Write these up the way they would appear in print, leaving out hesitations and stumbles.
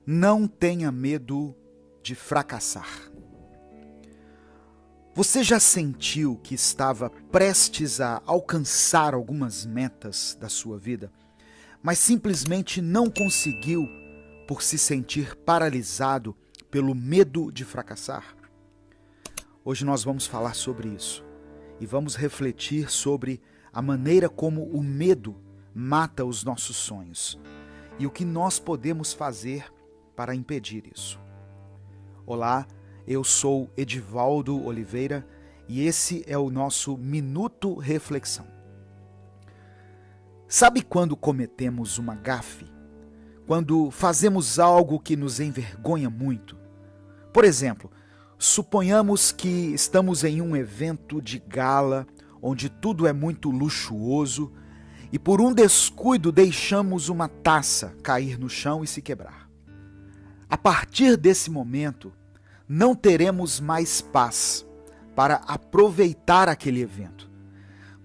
Não tenha medo de fracassar. Você já sentiu que estava prestes a alcançar algumas metas da sua vida, mas simplesmente não conseguiu por se sentir paralisado pelo medo de fracassar? Hoje nós vamos falar sobre isso e vamos refletir sobre a maneira como o medo mata os nossos sonhos e o que nós podemos fazer para impedir isso. Olá, eu sou Edivaldo Oliveira e esse é o nosso Minuto Reflexão. Sabe quando cometemos uma gafe? Quando fazemos algo que nos envergonha muito? Por exemplo, suponhamos que estamos em um evento de gala, onde tudo é muito luxuoso, e por um descuido deixamos uma taça cair no chão e se quebrar. A partir desse momento, não teremos mais paz para aproveitar aquele evento,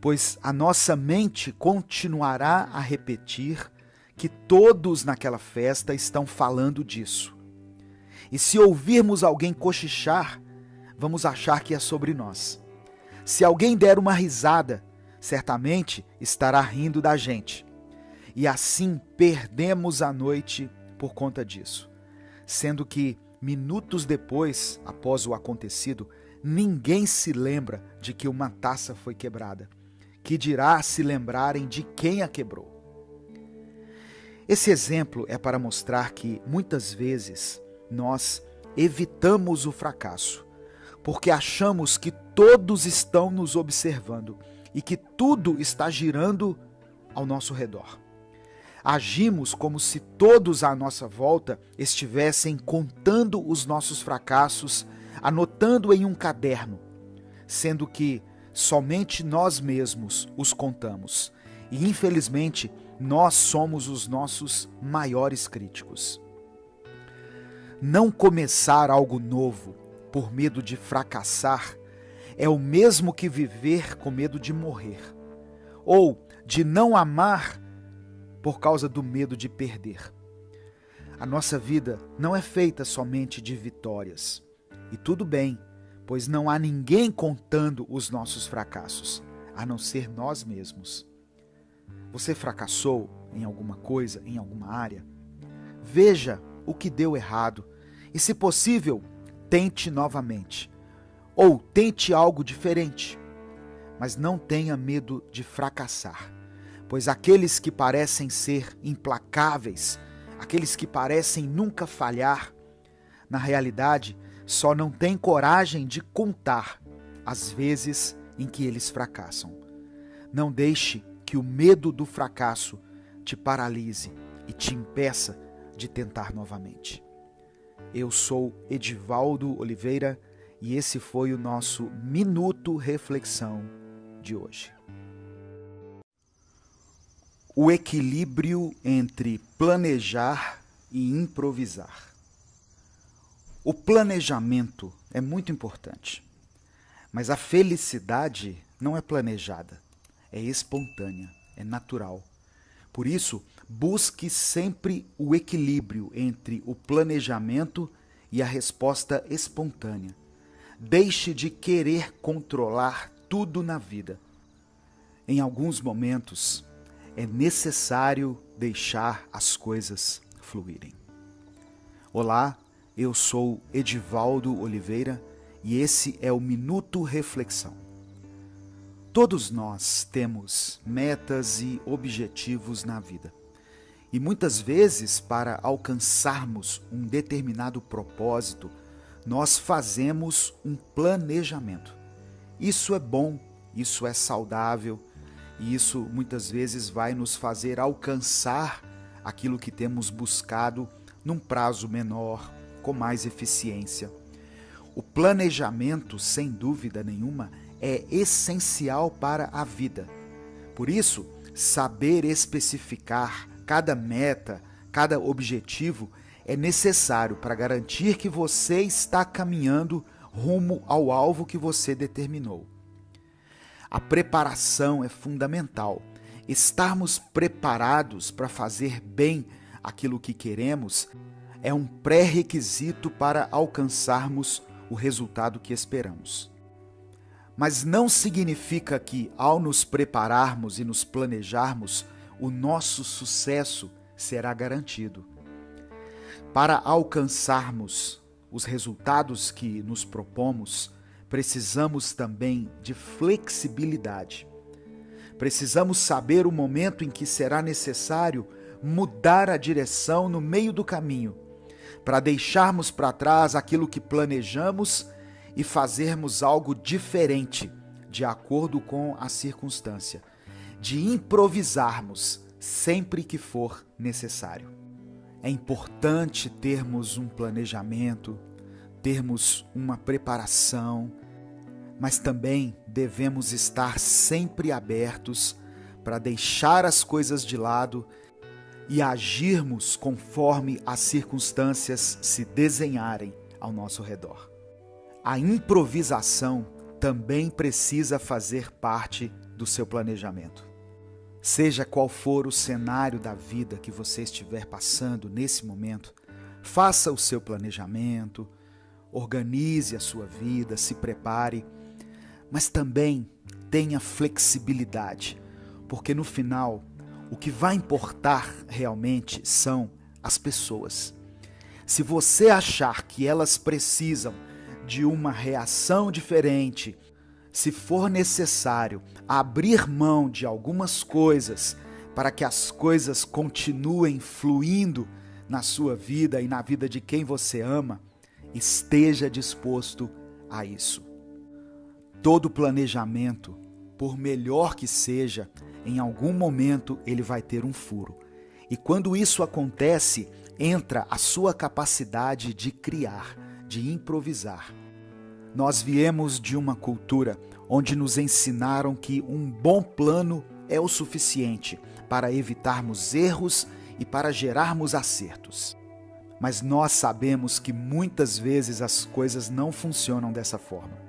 pois a nossa mente continuará a repetir que todos naquela festa estão falando disso. E se ouvirmos alguém cochichar, vamos achar que é sobre nós. Se alguém der uma risada, certamente estará rindo da gente. E assim perdemos a noite por conta disso. Sendo que, minutos depois, após o acontecido, ninguém se lembra de que uma taça foi quebrada, que dirá se lembrarem de quem a quebrou. Esse exemplo é para mostrar que, muitas vezes, nós evitamos o fracasso, porque achamos que todos estão nos observando e que tudo está girando ao nosso redor. Agimos como se todos à nossa volta estivessem contando os nossos fracassos, anotando em um caderno, sendo que somente nós mesmos os contamos. E, infelizmente, nós somos os nossos maiores críticos. Não começar algo novo por medo de fracassar é o mesmo que viver com medo de morrer, ou de não amar por causa do medo de perder. A nossa vida não é feita somente de vitórias. E tudo bem, pois não há ninguém contando os nossos fracassos, a não ser nós mesmos. Você fracassou em alguma coisa, em alguma área? Veja o que deu errado e, se possível, tente novamente. Ou tente algo diferente. Mas não tenha medo de fracassar. Pois aqueles que parecem ser implacáveis, aqueles que parecem nunca falhar, na realidade, só não têm coragem de contar as vezes em que eles fracassam. Não deixe que o medo do fracasso te paralise e te impeça de tentar novamente. Eu sou Edivaldo Oliveira e esse foi o nosso Minuto Reflexão de hoje. O equilíbrio entre planejar e improvisar. O planejamento é muito importante, mas a felicidade não é planejada, é espontânea, é natural. Por isso, busque sempre o equilíbrio entre o planejamento e a resposta espontânea. Deixe de querer controlar tudo na vida. Em alguns momentos, é necessário deixar as coisas fluírem. Olá, eu sou Edivaldo Oliveira e esse é o Minuto Reflexão. Todos nós temos metas e objetivos na vida. E muitas vezes, para alcançarmos um determinado propósito, nós fazemos um planejamento. Isso é bom, isso é saudável, e isso muitas vezes vai nos fazer alcançar aquilo que temos buscado num prazo menor, com mais eficiência. O planejamento, sem dúvida nenhuma, é essencial para a vida. Por isso, saber especificar cada meta, cada objetivo é necessário para garantir que você está caminhando rumo ao alvo que você determinou. A preparação é fundamental. Estarmos preparados para fazer bem aquilo que queremos é um pré-requisito para alcançarmos o resultado que esperamos. Mas não significa que, ao nos prepararmos e nos planejarmos, o nosso sucesso será garantido. Para alcançarmos os resultados que nos propomos, precisamos também de flexibilidade. Precisamos saber o momento em que será necessário mudar a direção no meio do caminho, para deixarmos para trás aquilo que planejamos e fazermos algo diferente, de acordo com a circunstância, de improvisarmos sempre que for necessário. É importante termos um planejamento, termos uma preparação, mas também devemos estar sempre abertos para deixar as coisas de lado e agirmos conforme as circunstâncias se desenharem ao nosso redor. A improvisação também precisa fazer parte do seu planejamento. Seja qual for o cenário da vida que você estiver passando nesse momento, faça o seu planejamento, organize a sua vida, se prepare, mas também tenha flexibilidade, porque no final, o que vai importar realmente são as pessoas. Se você achar que elas precisam de uma reação diferente, se for necessário abrir mão de algumas coisas para que as coisas continuem fluindo na sua vida e na vida de quem você ama, esteja disposto a isso. Todo planejamento, por melhor que seja, em algum momento ele vai ter um furo. E quando isso acontece, entra a sua capacidade de criar, de improvisar. Nós viemos de uma cultura onde nos ensinaram que um bom plano é o suficiente para evitarmos erros e para gerarmos acertos. Mas nós sabemos que muitas vezes as coisas não funcionam dessa forma.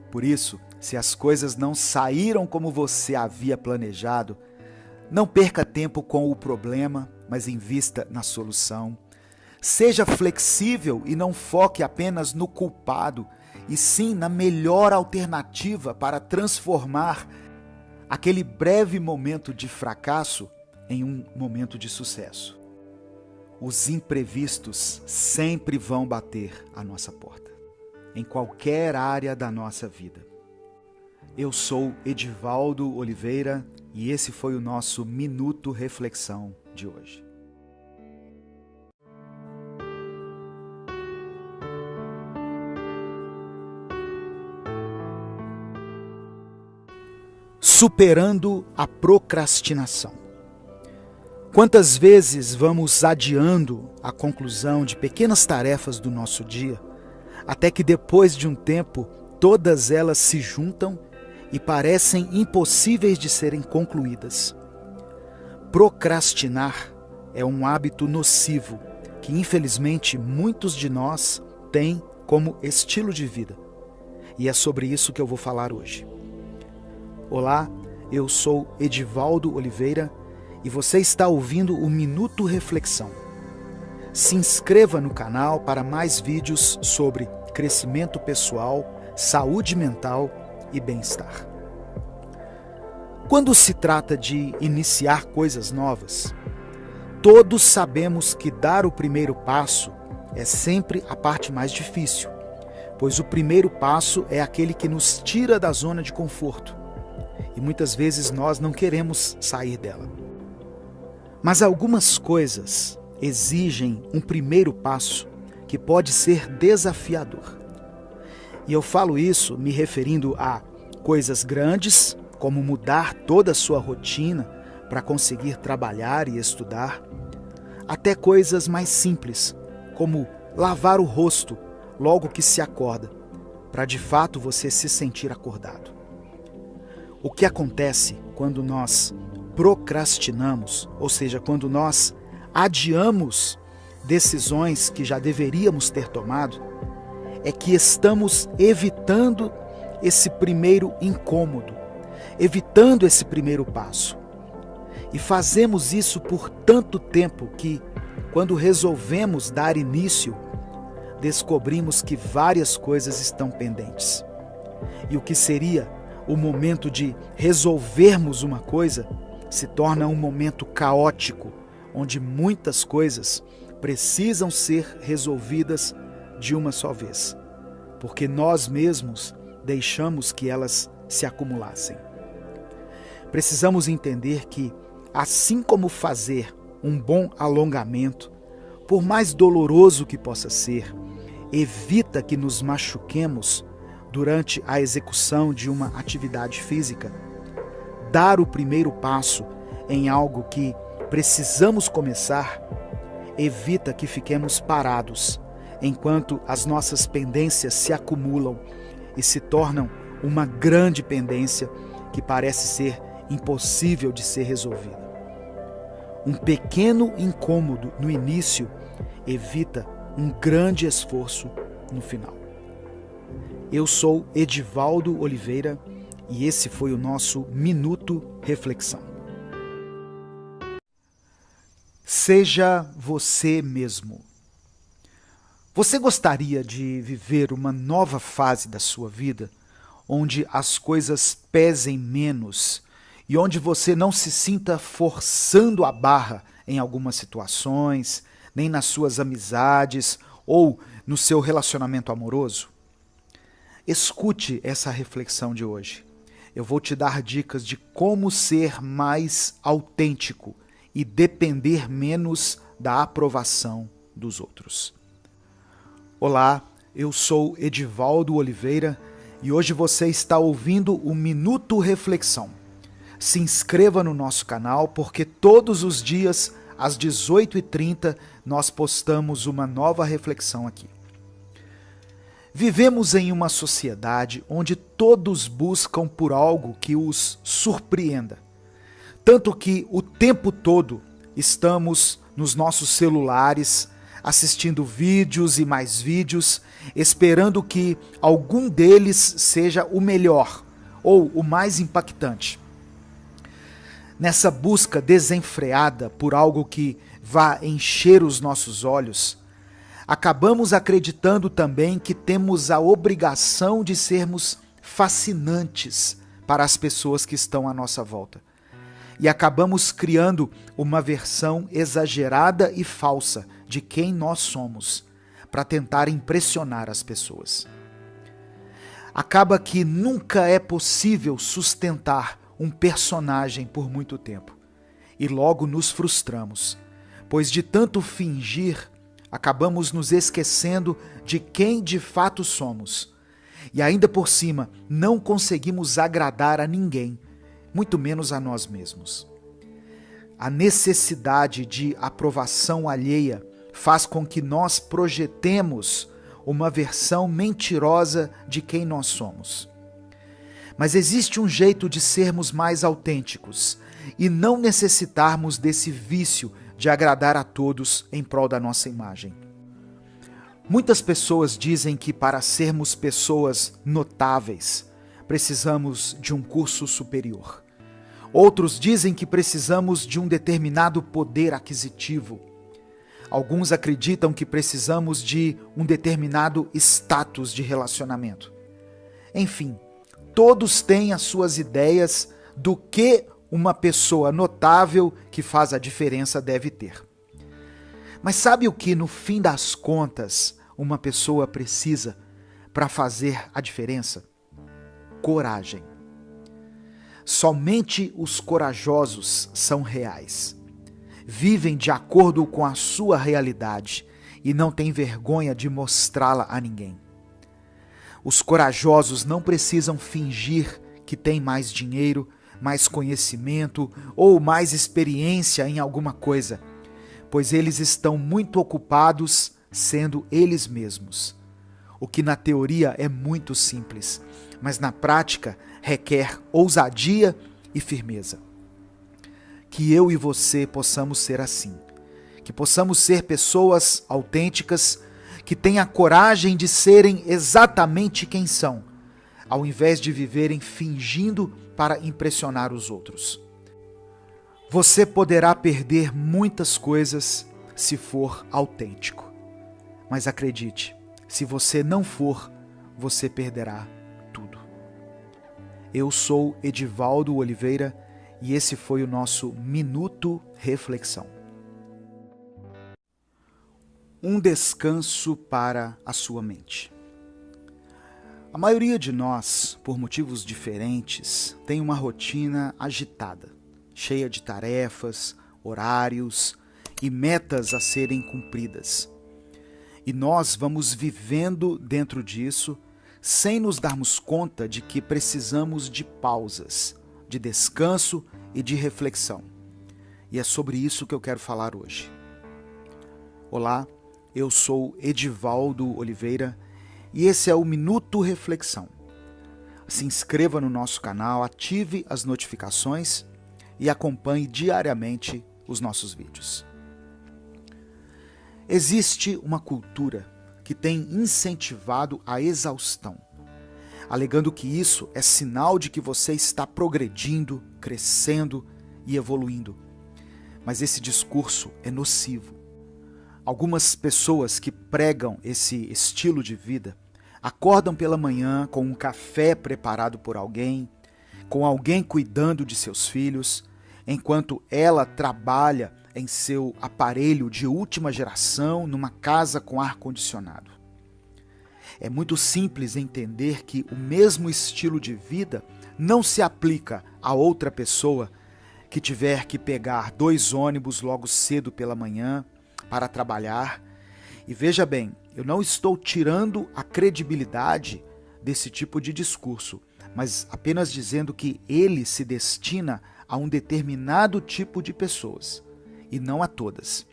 Por isso, se as coisas não saíram como você havia planejado, não perca tempo com o problema, mas invista na solução. Seja flexível e não foque apenas no culpado, e sim na melhor alternativa para transformar aquele breve momento de fracasso em um momento de sucesso. Os imprevistos sempre vão bater à nossa porta, em qualquer área da nossa vida. Eu sou Edivaldo Oliveira e esse foi o nosso Minuto Reflexão de hoje. Superando a procrastinação. Quantas vezes vamos adiando a conclusão de pequenas tarefas do nosso dia, até que depois de um tempo todas elas se juntam e parecem impossíveis de serem concluídas. Procrastinar é um hábito nocivo que infelizmente muitos de nós têm como estilo de vida. E é sobre isso que eu vou falar hoje. Olá, eu sou Edivaldo Oliveira e você está ouvindo o Minuto Reflexão. Se inscreva no canal para mais vídeos sobre crescimento pessoal, saúde mental e bem-estar. Quando se trata de iniciar coisas novas, todos sabemos que dar o primeiro passo é sempre a parte mais difícil, pois o primeiro passo é aquele que nos tira da zona de conforto. E muitas vezes nós não queremos sair dela. Mas algumas coisas exigem um primeiro passo que pode ser desafiador. E eu falo isso me referindo a coisas grandes, como mudar toda a sua rotina para conseguir trabalhar e estudar, até coisas mais simples, como lavar o rosto logo que se acorda, para de fato você se sentir acordado. O que acontece quando nós procrastinamos, ou seja, quando nós adiamos decisões que já deveríamos ter tomado, é que estamos evitando esse primeiro incômodo, evitando esse primeiro passo. E fazemos isso por tanto tempo que, quando resolvemos dar início, descobrimos que várias coisas estão pendentes. E o que seria o momento de resolvermos uma coisa se torna um momento caótico, onde muitas coisas precisam ser resolvidas de uma só vez, porque nós mesmos deixamos que elas se acumulassem. Precisamos entender que, assim como fazer um bom alongamento, por mais doloroso que possa ser, evita que nos machuquemos durante a execução de uma atividade física, dar o primeiro passo em algo que precisamos começar, evita que fiquemos parados enquanto as nossas pendências se acumulam e se tornam uma grande pendência que parece ser impossível de ser resolvida. Um pequeno incômodo no início evita um grande esforço no final. Eu sou Edivaldo Oliveira e esse foi o nosso Minuto Reflexão. Seja você mesmo. Você gostaria de viver uma nova fase da sua vida, onde as coisas pesem menos e onde você não se sinta forçando a barra em algumas situações, nem nas suas amizades ou no seu relacionamento amoroso? Escute essa reflexão de hoje. Eu vou te dar dicas de como ser mais autêntico e depender menos da aprovação dos outros. Olá, eu sou Edivaldo Oliveira e hoje você está ouvindo o Minuto Reflexão. Se inscreva no nosso canal porque todos os dias, às 18h30, nós postamos uma nova reflexão aqui. Vivemos em uma sociedade onde todos buscam por algo que os surpreenda. Tanto que o tempo todo estamos nos nossos celulares, assistindo vídeos e mais vídeos, esperando que algum deles seja o melhor ou o mais impactante. Nessa busca desenfreada por algo que vá encher os nossos olhos, acabamos acreditando também que temos a obrigação de sermos fascinantes para as pessoas que estão à nossa volta. E acabamos criando uma versão exagerada e falsa de quem nós somos, para tentar impressionar as pessoas. Acaba que nunca é possível sustentar um personagem por muito tempo, e logo nos frustramos, pois de tanto fingir, acabamos nos esquecendo de quem de fato somos, e ainda por cima não conseguimos agradar a ninguém, muito menos a nós mesmos. A necessidade de aprovação alheia faz com que nós projetemos uma versão mentirosa de quem nós somos. Mas existe um jeito de sermos mais autênticos e não necessitarmos desse vício de agradar a todos em prol da nossa imagem. Muitas pessoas dizem que para sermos pessoas notáveis, precisamos de um curso superior. Outros dizem que precisamos de um determinado poder aquisitivo. Alguns acreditam que precisamos de um determinado status de relacionamento. Enfim, todos têm as suas ideias do que uma pessoa notável que faz a diferença deve ter. Mas sabe o que, no fim das contas, uma pessoa precisa para fazer a diferença? Coragem. Somente os corajosos são reais. Vivem de acordo com a sua realidade e não têm vergonha de mostrá-la a ninguém. Os corajosos não precisam fingir que têm mais dinheiro, mais conhecimento ou mais experiência em alguma coisa, pois eles estão muito ocupados sendo eles mesmos. O que na teoria é muito simples, mas na prática requer ousadia e firmeza. Que eu e você possamos ser assim, que possamos ser pessoas autênticas, que tenham a coragem de serem exatamente quem são, ao invés de viverem fingindo para impressionar os outros. Você poderá perder muitas coisas, se for autêntico. Mas acredite, se você não for, você perderá tudo. Eu sou Edivaldo Oliveira e esse foi o nosso Minuto Reflexão. Um descanso para a sua mente. A maioria de nós, por motivos diferentes, tem uma rotina agitada, cheia de tarefas, horários e metas a serem cumpridas. E nós vamos vivendo dentro disso sem nos darmos conta de que precisamos de pausas, de descanso e de reflexão. E é sobre isso que eu quero falar hoje. Olá, eu sou Edivaldo Oliveira e esse é o Minuto Reflexão. Se inscreva no nosso canal, ative as notificações e acompanhe diariamente os nossos vídeos. Existe uma cultura que tem incentivado a exaustão, alegando que isso é sinal de que você está progredindo, crescendo e evoluindo. Mas esse discurso é nocivo. Algumas pessoas que pregam esse estilo de vida acordam pela manhã com um café preparado por alguém, com alguém cuidando de seus filhos, enquanto ela trabalha em seu aparelho de última geração numa casa com ar-condicionado. É muito simples entender que o mesmo estilo de vida não se aplica a outra pessoa que tiver que pegar 2 ônibus logo cedo pela manhã para trabalhar. E veja bem, eu não estou tirando a credibilidade desse tipo de discurso, mas apenas dizendo que ele se destina a um determinado tipo de pessoas e não a todas.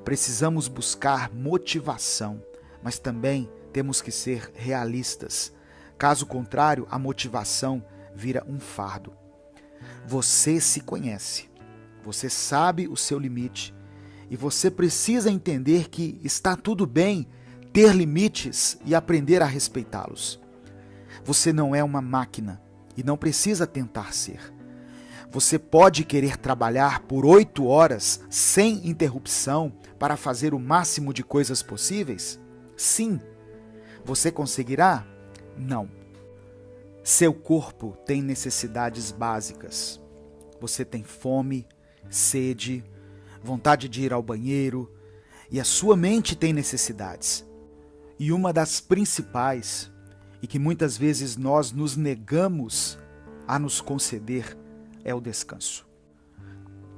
Precisamos buscar motivação, mas também temos que ser realistas. Caso contrário, a motivação vira um fardo. Você se conhece, você sabe o seu limite e você precisa entender que está tudo bem ter limites e aprender a respeitá-los. Você não é uma máquina e não precisa tentar ser. Você pode querer trabalhar por 8 horas sem interrupção para fazer o máximo de coisas possíveis? Sim. Você conseguirá? Não. Seu corpo tem necessidades básicas. Você tem fome, sede, vontade de ir ao banheiro, e a sua mente tem necessidades. E uma das principais, e que muitas vezes nós nos negamos a nos conceder, é o descanso.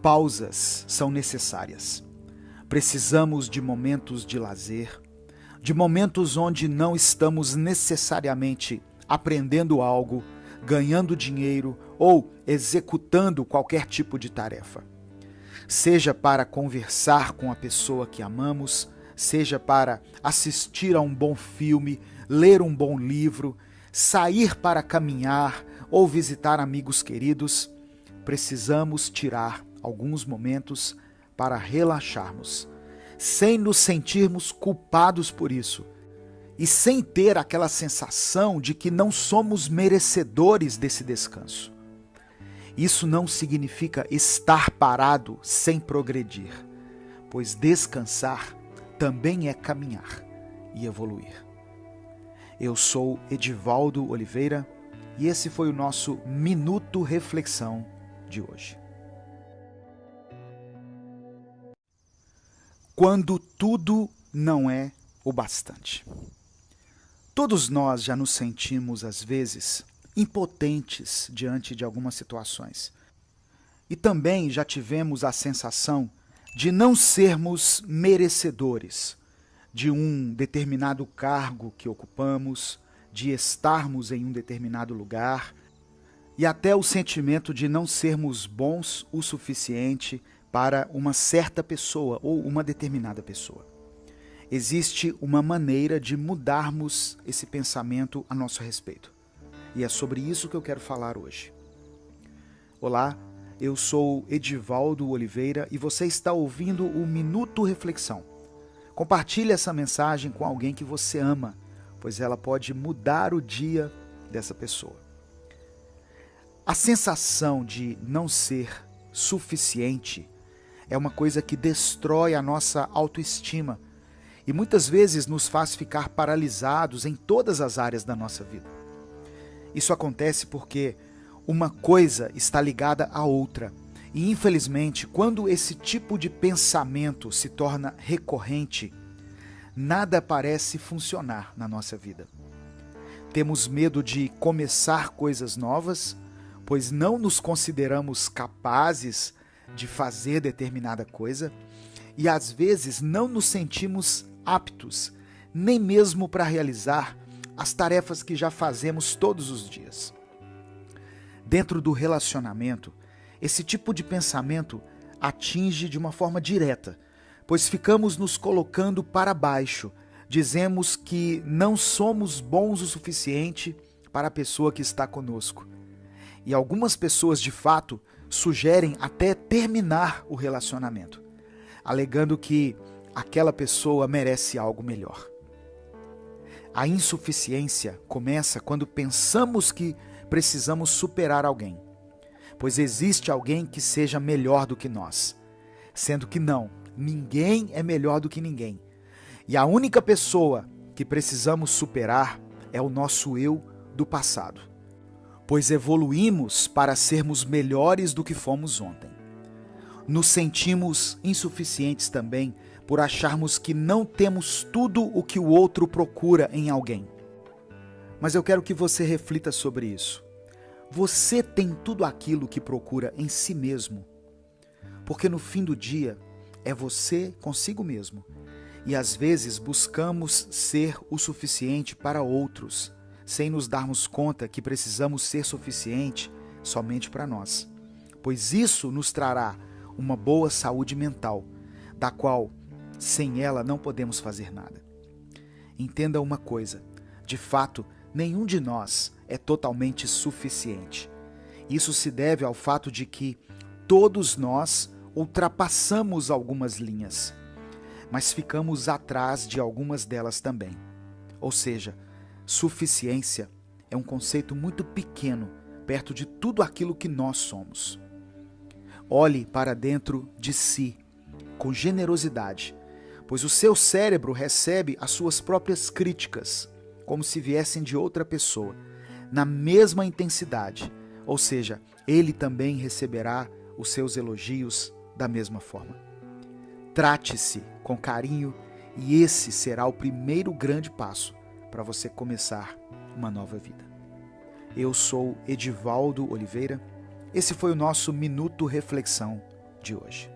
Pausas são necessárias. Precisamos de momentos de lazer, de momentos onde não estamos necessariamente aprendendo algo, ganhando dinheiro ou executando qualquer tipo de tarefa. Seja para conversar com a pessoa que amamos, seja para assistir a um bom filme, ler um bom livro, sair para caminhar ou visitar amigos queridos, precisamos tirar alguns momentos para relaxarmos, sem nos sentirmos culpados por isso e sem ter aquela sensação de que não somos merecedores desse descanso. Isso não significa estar parado sem progredir, pois descansar também é caminhar e evoluir. Eu sou Edivaldo Oliveira e esse foi o nosso Minuto Reflexão de hoje. Quando tudo não é o bastante. Todos nós já nos sentimos, às vezes, impotentes diante de algumas situações. E também já tivemos a sensação de não sermos merecedores de um determinado cargo que ocupamos, de estarmos em um determinado lugar, e até o sentimento de não sermos bons o suficiente para uma certa pessoa ou uma determinada pessoa. Existe uma maneira de mudarmos esse pensamento a nosso respeito. E é sobre isso que eu quero falar hoje. Olá, eu sou Edivaldo Oliveira e você está ouvindo o Minuto Reflexão. Compartilhe essa mensagem com alguém que você ama, pois ela pode mudar o dia dessa pessoa. A sensação de não ser suficiente é uma coisa que destrói a nossa autoestima e muitas vezes nos faz ficar paralisados em todas as áreas da nossa vida. Isso acontece porque uma coisa está ligada à outra. E infelizmente, quando esse tipo de pensamento se torna recorrente, nada parece funcionar na nossa vida. Temos medo de começar coisas novas, pois não nos consideramos capazes de fazer determinada coisa e às vezes não nos sentimos aptos, nem mesmo para realizar as tarefas que já fazemos todos os dias. Dentro do relacionamento, esse tipo de pensamento atinge de uma forma direta, pois ficamos nos colocando para baixo, dizemos que não somos bons o suficiente para a pessoa que está conosco. E algumas pessoas, de fato, sugerem até terminar o relacionamento, alegando que aquela pessoa merece algo melhor. A insuficiência começa quando pensamos que precisamos superar alguém, pois existe alguém que seja melhor do que nós, sendo que não, ninguém é melhor do que ninguém. E a única pessoa que precisamos superar é o nosso eu do passado, pois evoluímos para sermos melhores do que fomos ontem. Nos sentimos insuficientes também por acharmos que não temos tudo o que o outro procura em alguém. Mas eu quero que você reflita sobre isso. Você tem tudo aquilo que procura em si mesmo, porque no fim do dia é você consigo mesmo. E às vezes buscamos ser o suficiente para outros, sem nos darmos conta que precisamos ser suficiente somente para nós. Pois isso nos trará uma boa saúde mental, da qual, sem ela, não podemos fazer nada. Entenda uma coisa, de fato, nenhum de nós é totalmente suficiente. Isso se deve ao fato de que todos nós ultrapassamos algumas linhas, mas ficamos atrás de algumas delas também. Ou seja, suficiência é um conceito muito pequeno perto de tudo aquilo que nós somos. Olhe para dentro de si com generosidade, pois o seu cérebro recebe as suas próprias críticas, como se viessem de outra pessoa, na mesma intensidade, ou seja, ele também receberá os seus elogios da mesma forma. Trate-se com carinho e esse será o primeiro grande passo para você começar uma nova vida. Eu sou Edivaldo Oliveira, esse foi o nosso Minuto Reflexão de hoje.